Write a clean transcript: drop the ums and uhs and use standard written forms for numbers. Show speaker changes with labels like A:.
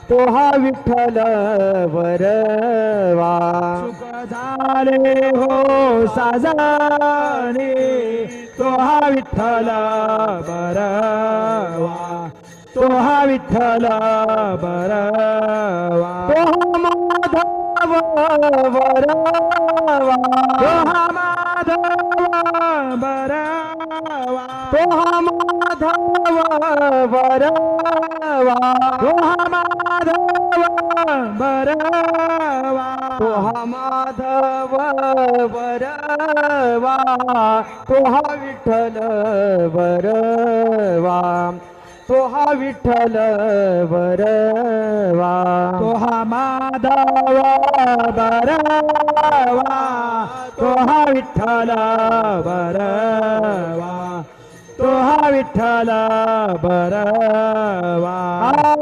A: तो हा विठ्ठल वरवा
B: सुख झाले हो साजणे तो हा विठ्ठल बरवा तो हा विठ्ठल बरवा
A: तो हा माधव वरवा
B: तो हा माधव बरवा
A: तो हा माधव वरवा
B: तो हा माधव बरवा
A: तो हा माधव वरवा तो हा विठ्ठल वरवा तो हा विठ्ठल वरवा
B: तो हा माधव बरवा तो हा विठ्ठल बरवा तो हा विठ्ठल बरवा